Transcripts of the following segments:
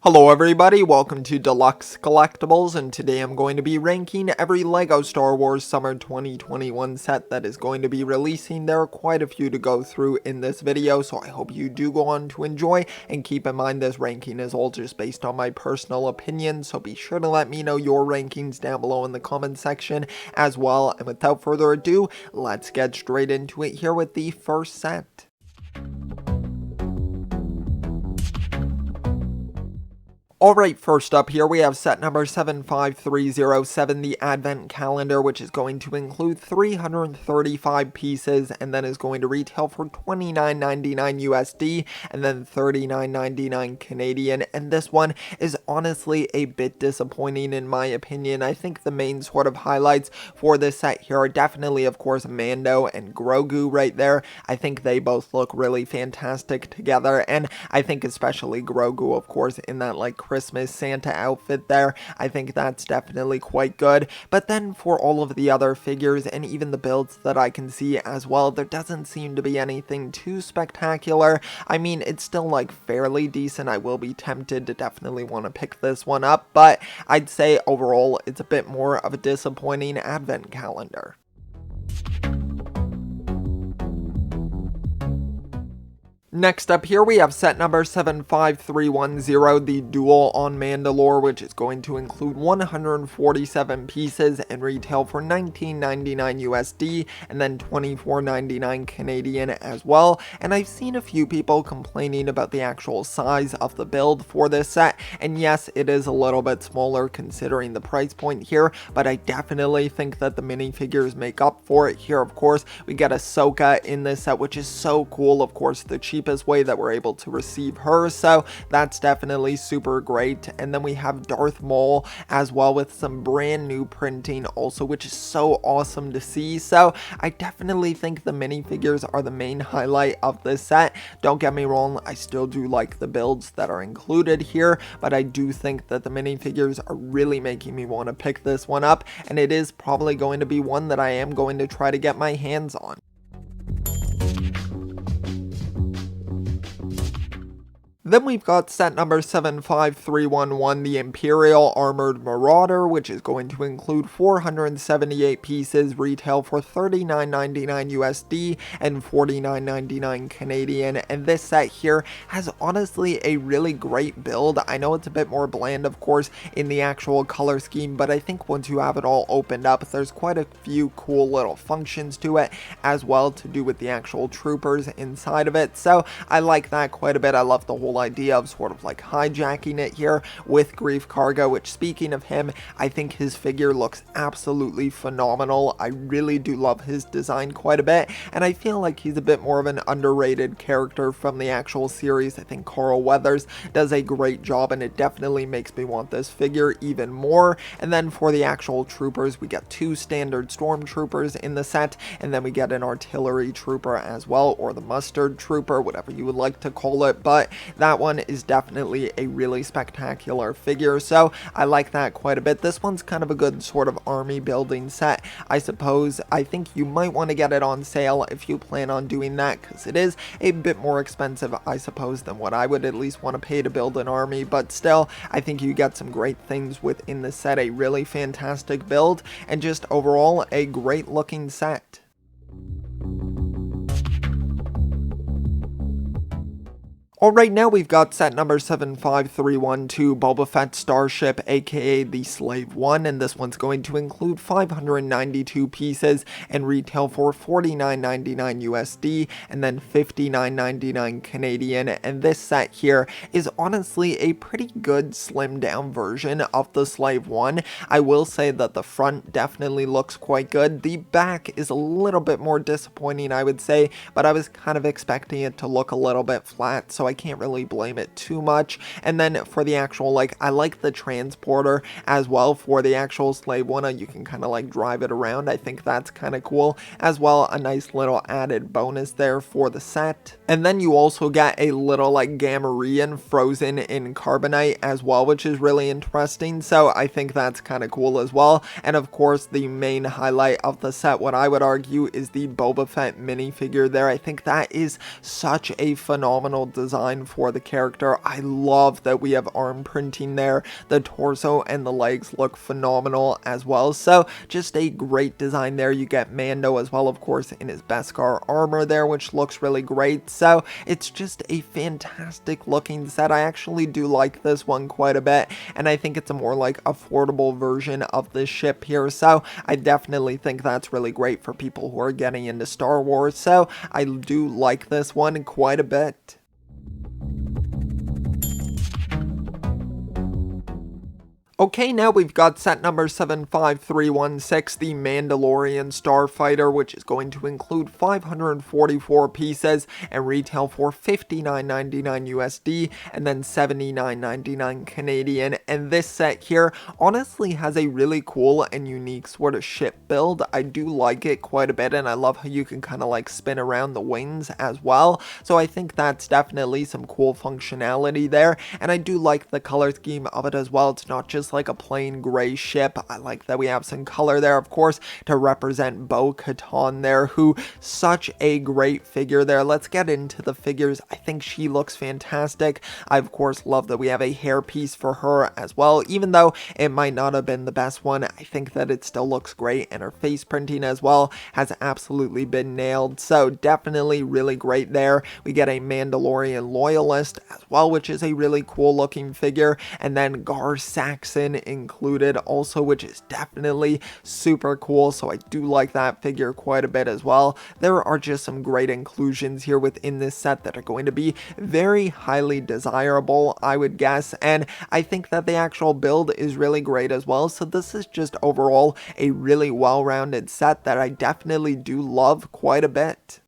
Hello everybody, welcome to Deluxe Collectibles, and today I'm going to be ranking every LEGO Star Wars Summer 2021 set that is going to be releasing. There are quite a few to go through in this video, so I hope you do go on to enjoy, and keep in mind this ranking is all just based on my personal opinion, so be sure to let me know your rankings down below in the comment section as well. And without further ado, let's get straight into it here with the first set. Alright, first up here we have set number 75307, the Advent Calendar, which is going to include 335 pieces and then is going to retail for $29.99 USD and then $39.99 Canadian. And this one is honestly a bit disappointing in my opinion. I think the main sort of highlights for this set here are definitely, of course, Mando and Grogu right there. I think they both look really fantastic together, and I think especially Grogu, of course, in that like Christmas Santa outfit there. I think that's definitely quite good. But then for all of the other figures and even the builds that I can see as well, there doesn't seem to be anything too spectacular. I mean, it's still like fairly decent. I will be tempted to definitely want to pick this one up, but I'd say overall it's a bit more of a disappointing Advent Calendar. Next up here we have set number 75310, the Duel on Mandalore, which is going to include 147 pieces and retail for $19.99 USD and then $24.99 Canadian as well. And I've seen a few people complaining about the actual size of the build for this set, and yes, it is a little bit smaller considering the price point here, but I definitely think that the minifigures make up for it here. Of course, we get Ahsoka in this set, which is so cool. Of course, the cheapest way that we're able to receive her, so that's definitely super great. And then we have Darth Maul as well with some brand new printing also, which is so awesome to see. So I definitely think the minifigures are the main highlight of this set. Don't get me wrong, I still do like the builds that are included here, but I do think that the minifigures are really making me want to pick this one up, and it is probably going to be one that I am going to try to get my hands on. Then we've got set number 75311, the Imperial Armored Marauder, which is going to include 478 pieces, retail for $39.99 USD and $49.99 Canadian. And this set here has honestly a really great build. I know it's a bit more bland, of course, in the actual color scheme, but I think once you have it all opened up, there's quite a few cool little functions to it as well to do with the actual troopers inside of it. So I like that quite a bit. I love the whole idea of sort of like hijacking it here with Grief Karga, which, speaking of him, I think his figure looks absolutely phenomenal. I really do love his design quite a bit, and I feel like he's a bit more of an underrated character from the actual series. I think Carl Weathers does a great job, and it definitely makes me want this figure even more. And then for the actual troopers, we get two standard stormtroopers in the set, and then we get an artillery trooper as well, or the mustard trooper, whatever you would like to call it. But that one is definitely a really spectacular figure, so I like that quite a bit. This one's kind of a good sort of army building set, I suppose. I think you might want to get it on sale if you plan on doing that, because it is a bit more expensive, I suppose, than what I would at least want to pay to build an army, but still, I think you get some great things within the set. A really fantastic build, and just overall a great looking set. Alright, now we've got set number 75312, Boba Fett Starship, aka the Slave One, and this one's going to include 592 pieces and retail for $49.99 USD and then $59.99 Canadian. And this set here is honestly a pretty good slimmed down version of the Slave One. I will say that the front definitely looks quite good. The back is a little bit more disappointing, I would say, but I was kind of expecting it to look a little bit flat, so I can't really blame it too much. And then for the actual, like, I like the transporter as well for the actual Slave One. You can kind of like drive it around. I think that's kind of cool as well. A nice little added bonus there for the set. And then you also get a little like Gamorrean frozen in carbonite as well, which is really interesting. So I think that's kind of cool as well. And of course, the main highlight of the set, what I would argue, is the Boba Fett minifigure there. I think that is such a phenomenal design. design for the character. I love that we have arm printing there. The torso and the legs look phenomenal as well. So just a great design there. You get Mando as well, of course, in his Beskar armor there, which looks really great. So it's just a fantastic looking set. I actually do like this one quite a bit, and I think it's a more like affordable version of this ship here. So I definitely think that's really great for people who are getting into Star Wars. So I do like this one quite a bit. Okay, now we've got set number 75316, the Mandalorian Starfighter, which is going to include 544 pieces and retail for $59.99 USD and then $79.99 Canadian. And this set here honestly has a really cool and unique sort of ship build. I do like it quite a bit, and I love how you can kind of like spin around the wings as well. So I think that's definitely some cool functionality there, and I do like the color scheme of it as well. It's not just like a plain gray ship. I like that we have some color there, of course, to represent Bo-Katan there, who such a great figure there. Let's get into the figures. I think she looks fantastic. I of course love that we have a hair piece for her as well. Even though it might not have been the best one, I think that it still looks great, and her face printing as well has absolutely been nailed. So definitely really great there. We get a Mandalorian loyalist as well, which is a really cool looking figure, and then Gar Saxon included also, which is definitely super cool. So I do like that figure quite a bit as well. There are just some great inclusions here within this set that are going to be very highly desirable, I would guess, and I think that the actual build is really great as well. So this is just overall a really well-rounded set that I definitely do love quite a bit.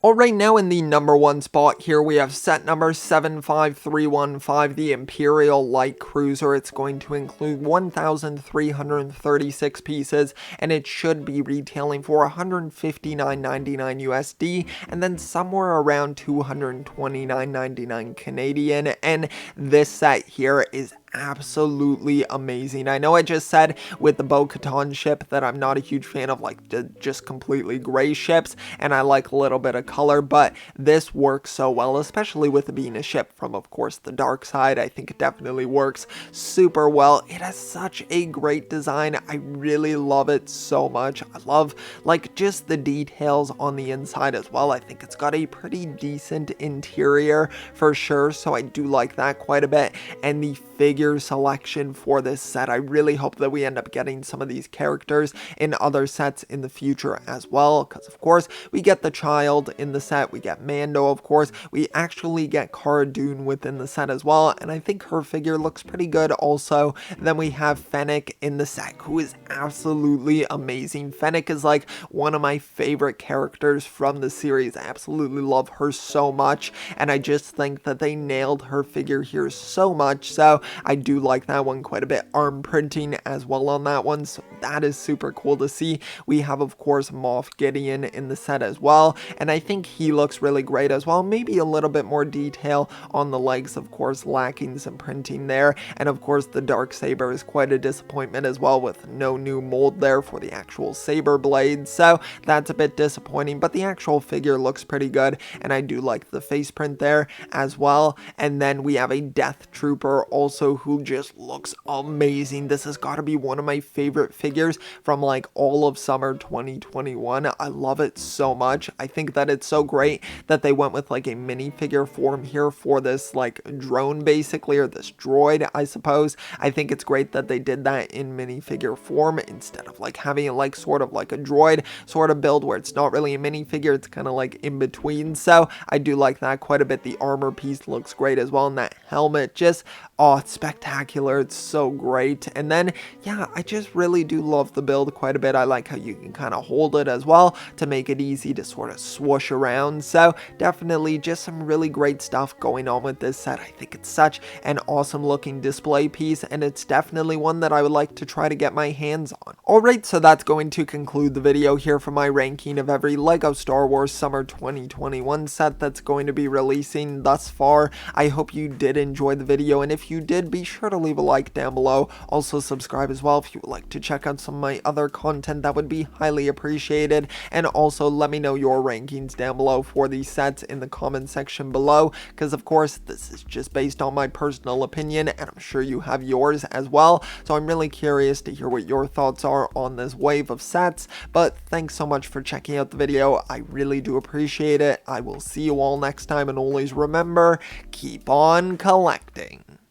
Alright, now in the number one spot here, we have set number 75315, the Imperial Light Cruiser. It's going to include 1,336 pieces, and it should be retailing for $159.99 USD, and then somewhere around $229.99 Canadian. And this set here is absolutely amazing. I know I just said with the Bo-Katan ship that I'm not a huge fan of like just completely gray ships, and I like a little bit of color, but this works so well, especially with it being a ship from, of course, the dark side. I think it definitely works super well. It has such a great design. I really love it so much. I love like just the details on the inside as well. I think it's got a pretty decent interior for sure, so I do like that quite a bit. And the figure selection for this set, I really hope that we end up getting some of these characters in other sets in the future as well, because of course we get the child in the set, we get Mando, of course, we actually get Cara Dune within the set as well, and I think her figure looks pretty good also. Then we have Fennec in the set, who is absolutely amazing. Fennec is like one of my favorite characters from the series. I absolutely love her so much, and I just think that they nailed her figure here so much, so I do like that one quite a bit. Arm printing as well on that one, so that is super cool to see. We have, of course, Moff Gideon in the set as well, and I think he looks really great as well. Maybe a little bit more detail on the legs, of course, lacking some printing there, and of course the Darksaber is quite a disappointment as well, with no new mold there for the actual saber blade, so that's a bit disappointing, but the actual figure looks pretty good, and I do like the face print there as well. And then we have a Death Trooper also, who just looks amazing. This has got to be one of my favorite figures from like all of summer 2021. I love it so much. I think that it's so great that they went with like a minifigure form here for this like drone basically, or this droid, I suppose. I think it's great that they did that in minifigure form instead of like having it like sort of like a droid sort of build where it's not really a minifigure, it's kind of like in between. So I do like that quite a bit. The armor piece looks great as well, and that helmet just, oh, it's spectacular. It's so great. And then yeah, I just really do love the build quite a bit. I like how you can kind of hold it as well to make it easy to sort of swoosh around. So definitely just some really great stuff going on with this set. I think it's such an awesome looking display piece, and it's definitely one that I would like to try to get my hands on. Alright, so that's going to conclude the video here for my ranking of every LEGO Star Wars Summer 2021 set that's going to be releasing thus far. I hope you did enjoy the video, and if you did, be sure to leave a like down below. Also subscribe as well if you would like to check out some of my other content. That would be highly appreciated. And also let me know your rankings down below for these sets in the comment section below, because of course this is just based on my personal opinion and I'm sure you have yours as well. So I'm really curious to hear what your thoughts are on this wave of sets. But thanks so much for checking out the video. I really do appreciate it. I will see you all next time, and always remember, keep on collecting.